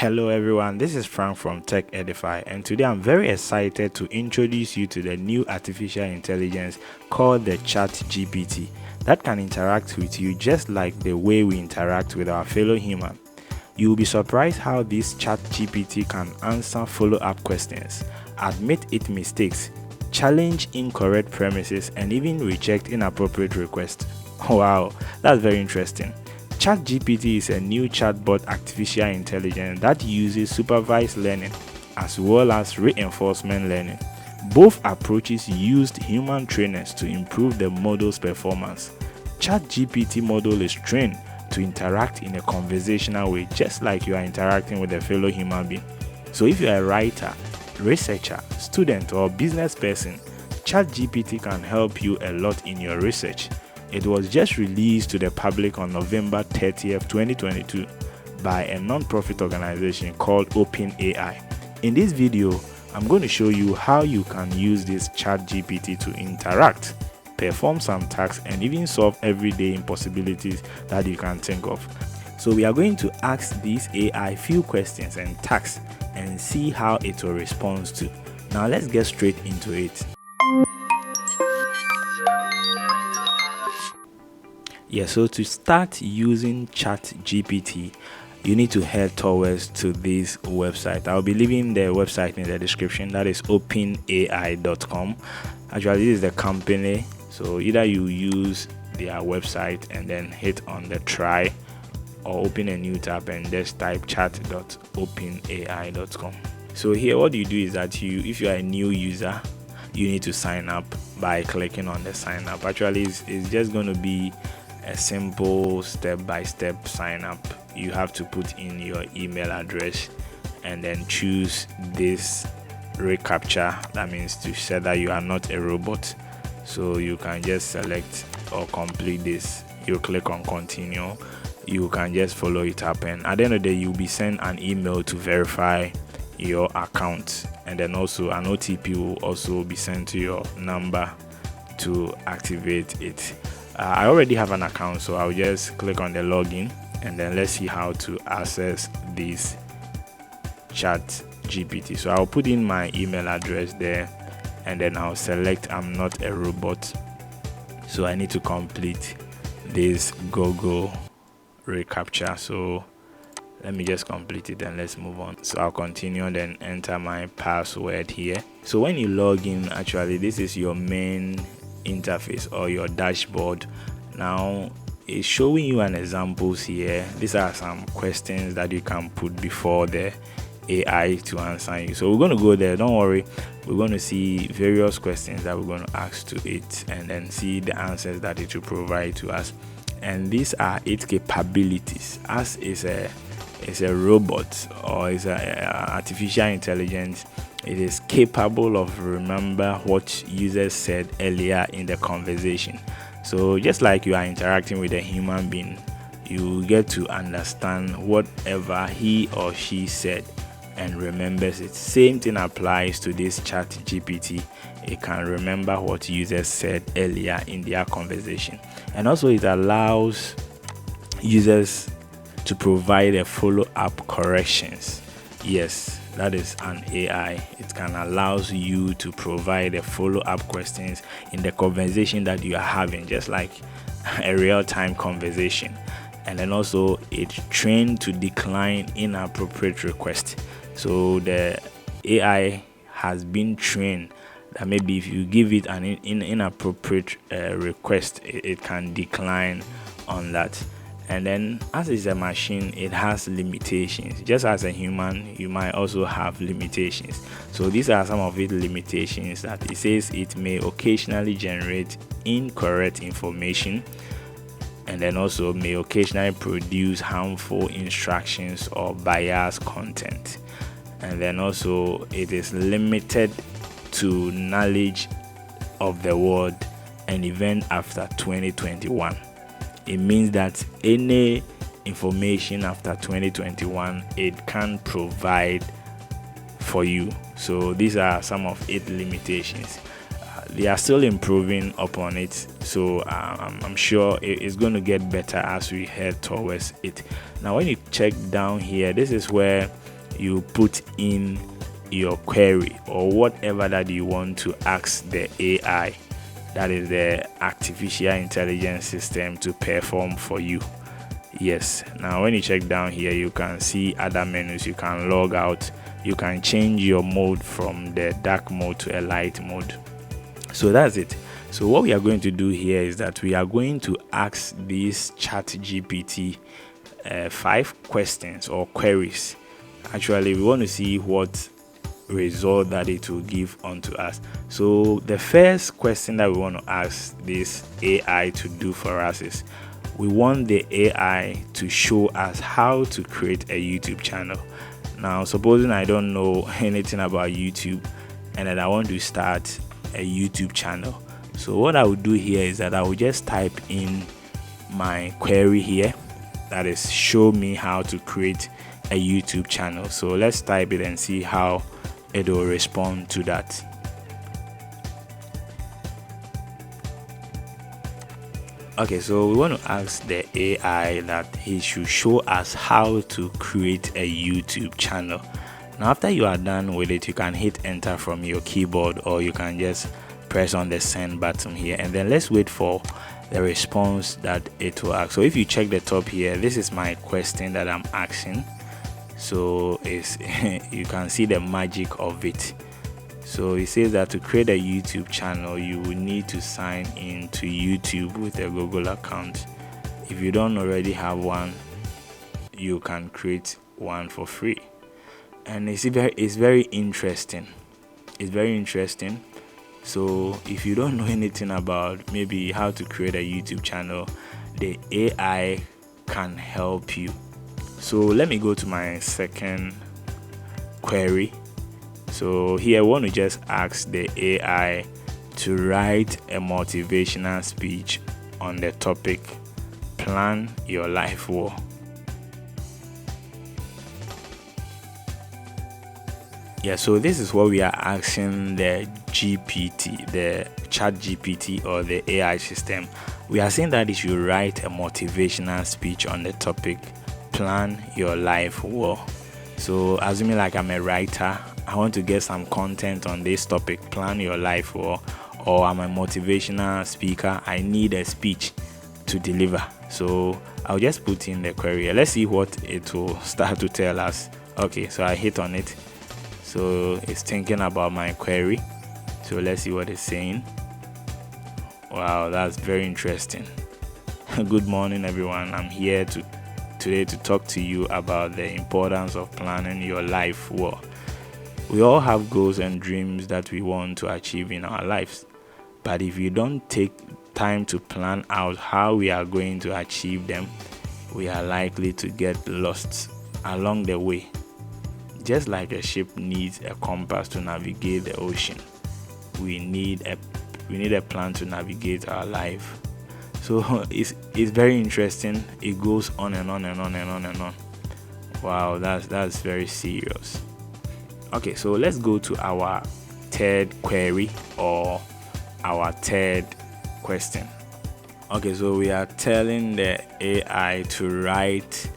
Hello everyone, this is Frank from Tech Edify, and today I'm very excited to introduce you to the new artificial intelligence called the Chat GPT that can interact with you just like the way we interact with our fellow human. You will be surprised how this Chat GPT can answer follow-up questions, admit its mistakes, challenge incorrect premises, and even reject inappropriate requests. Wow, that's very interesting. Chat GPT is a new chatbot artificial intelligence that uses supervised learning as well as reinforcement learning. Both approaches used human trainers to improve the model's performance. Chat GPT model is trained to interact in a conversational way, just like you are interacting with a fellow human being. So if you are a writer, researcher, student, or business person, Chat GPT can help you a lot in your research. It was just released to the public on November 30th, 2022 by a non-profit organization called OpenAI. In this video, I'm going to show you how you can use this Chat GPT to interact, perform some tasks, and even solve everyday impossibilities that you can think of. So we are going to ask this AI few questions and tasks and see how it will respond to. Now let's get straight into it. Yeah, so to start using Chat GPT, you need to head towards to this website. I'll be leaving the website in the description. That is openai.com. Actually, this is the company. So either you use their website and then hit on the try, or open a new tab and just type chat.openai.com. So here what you do is that if you are a new user, you need to sign up by clicking on the sign up. Actually, it's just going to be a simple step-by-step sign up. You have to put in your email address and then choose this reCAPTCHA. That means to say that you are not a robot. So you can just select or complete this. You click on continue. You can just follow it up, and at the end of the day you'll be sent an email to verify your account, and then also an OTP will also be sent to your number to activate it. I already have an account, so I'll just click on the login and then let's see how to access this Chat GPT. So I'll put in my email address there and then I'll select I'm not a robot. So I need to complete this Google reCAPTCHA. So let me just complete it and let's move on. So I'll continue, then enter my password here. So when you log in, actually this is your main interface or your dashboard. Now it's showing you an examples here. These are some questions that you can put before the AI to answer you. So we're going to go there, don't worry. We're going to see various questions that we're going to ask to it and then see the answers that it will provide to us. And these are its capabilities as is a robot or is a artificial intelligence. It is capable of remember what users said earlier in the conversation. So just like you are interacting with a human being, you get to understand whatever he or she said and remembers it. Same thing applies to this Chat GPT. It can remember what users said earlier in their conversation. And also it allows users to provide a follow-up corrections. Yes, that is an AI. It can allow you to provide a follow-up questions in the conversation that you are having, just like a real-time conversation. And then also it's trained to decline inappropriate requests. So the AI has been trained that maybe if you give it an inappropriate request, it can decline on that. And then as it's a machine, it has limitations. Just as a human, you might also have limitations. So these are some of its limitations. That it says it may occasionally generate incorrect information, and then also may occasionally produce harmful instructions or biased content. And then also it is limited to knowledge of the world and event after 2021. It means that any information after 2021 it can provide for you. So these are some of its limitations. They are still improving upon it, so I'm sure it's going to get better as we head towards it. Now when you check down here, this is where you put in your query or whatever that you want to ask the AI, that is the artificial intelligence system, to perform for you. Yes, now when you check down here, you can see other menus. You can log out, you can change your mode from the dark mode to a light mode. So that's it. So what we are going to do here is that we are going to ask this Chat GPT 5 questions or queries. Actually, we want to see what result that it will give unto us. So the first question that we want to ask this AI to do for us is, we want the AI to show us how to create a YouTube channel. Now, supposing I don't know anything about YouTube and then I want to start a YouTube channel. So what I would do here is that I will just type in my query here, that is, show me how to create a YouTube channel. So let's type it and see how it will respond to that. Okay, so we want to ask the AI that he should show us how to create a YouTube channel. Now, after you are done with it, you can hit enter from your keyboard, or you can just press on the send button here, and then let's wait for the response that it will ask. So if you check the top here, this is my question that I'm asking. So it's you can see the magic of it. So it says that to create a YouTube channel, you will need to sign in to YouTube with a Google account. If you don't already have one, you can create one for free. And it's very interesting. It's very interesting. So if you don't know anything about maybe how to create a YouTube channel, the AI can help you. So let me go to my second query. So here I want to just ask the AI to write a motivational speech on the topic, plan your life well. Yeah, so this is what we are asking the GPT, the Chat GPT or the AI system. We are saying that it should write a motivational speech on the topic, plan your life well. So assuming like I'm a writer, I want to get some content on this topic, plan your life well, or I'm a motivational speaker, I need a speech to deliver. So I'll just put in the query. Let's see what it will start to tell us. Okay, so I hit on it. So it's thinking about my query. So let's see what it's saying. Wow, that's very interesting. Good morning, everyone. I'm here today to talk to you about the importance of planning your life well. We all have goals and dreams that we want to achieve in our lives. But if you don't take time to plan out how we are going to achieve them, we are likely to get lost along the way. Just like a ship needs a compass to navigate the ocean, we need a plan to navigate our life. So it's very interesting. It goes on and on and on and on and on. Wow, that's very serious. Okay, so let's go to our third query or our third question. Okay, so we are telling the AI to write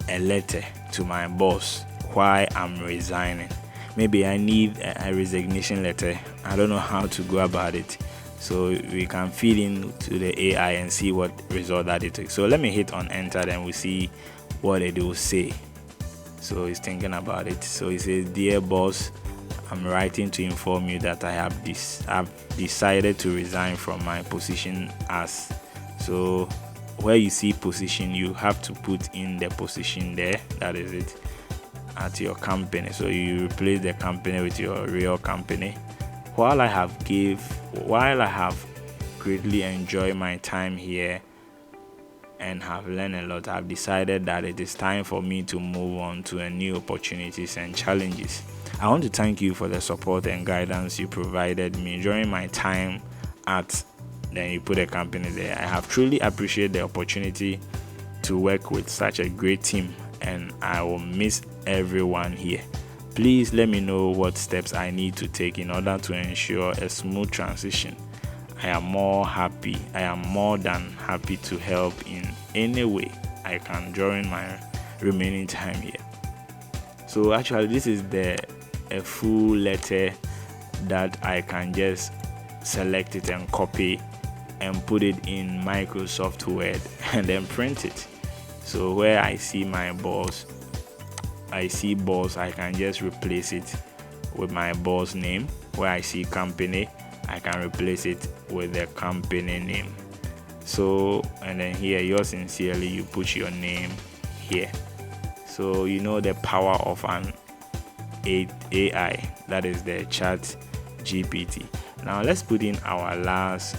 a letter to my boss why I'm resigning. Maybe I need a resignation letter. I don't know how to go about it. So we can feed in to the AI and see what result that it takes. So let me hit on enter, then we see what it will say. So he's thinking about it. So he says, "Dear boss, I'm writing to inform you that I've decided to resign from my position as." So where you see position, you have to put in the position there. That is it, at your company. So you replace the company with your real company. While I have greatly enjoyed my time here and have learned a lot, I've decided that it is time for me to move on to new opportunities and challenges. I want to thank you for the support and guidance you provided me during my time at, then you put a company there. I have truly appreciated the opportunity to work with such a great team, and I will miss everyone here. Please let me know what steps I need to take in order to ensure a smooth transition. I am more than happy to help in any way I can during my remaining time here. So actually this is a full letter that I can just select it and copy and put it in Microsoft Word and then print it. So where I see my boss, I can just replace it with my boss name. Where I see company, I can replace it with the company name. So, and then here, yours sincerely, you put your name here. So you know the power of an AI, that is the Chat GPT. Now let's put in our last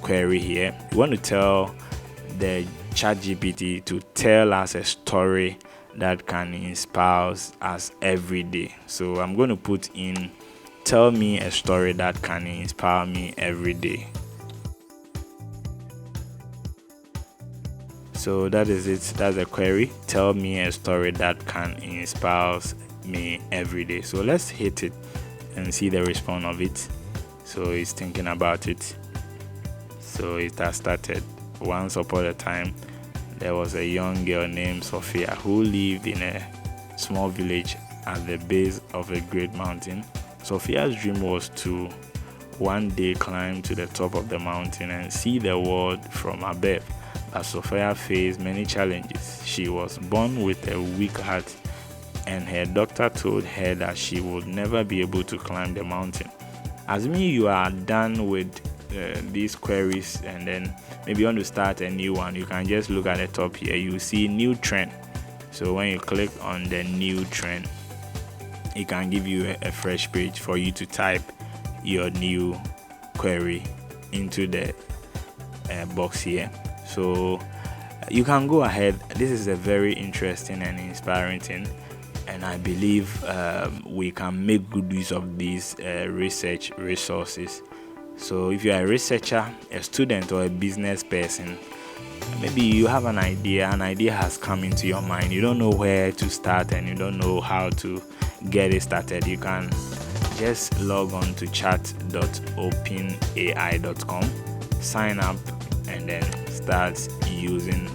query here. We want to tell the Chat GPT to tell us a story that can inspire us every day. So I'm going to put in, tell me a story that can inspire me every day. So that is it. That's the query. Tell me a story that can inspire me every day. So let's hit it and see the response of it. So it's thinking about it. So it has started. Once upon a time, there was a young girl named Sophia who lived in a small village at the base of a great mountain. Sophia's dream was to one day climb to the top of the mountain and see the world from above. But Sophia faced many challenges. She was born with a weak heart, and her doctor told her that she would never be able to climb the mountain. Assuming you are done with these queries and then maybe you want to start a new one, you can just look at the top here. You see new trend. So when you click on the new trend, it can give you a fresh page for you to type your new query into the box here. So you can go ahead. This is a very interesting and inspiring thing, and I believe we can make good use of these research resources. So if you are a researcher, a student, or a business person, maybe you have an idea has come into your mind, you don't know where to start and you don't know how to get it started, you can just log on to chat.openai.com, sign up, and then start using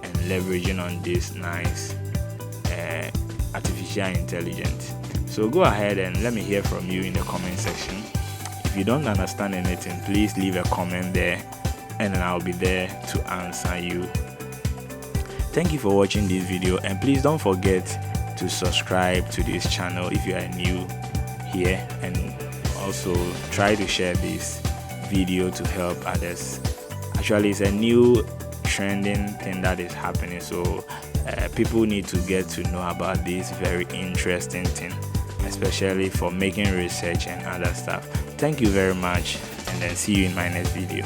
and leveraging on this nice artificial intelligence. So go ahead and let me hear from you in the comment section. If you don't understand anything, please leave a comment there and then I'll be there to answer you. Thank you for watching this video, and please don't forget to subscribe to this channel if you are new here, and also try to share this video to help others. Actually, it's a new trending thing that is happening, so people need to get to know about this very interesting thing, especially for making research and other stuff. Thank you very much, and then see you in my next video.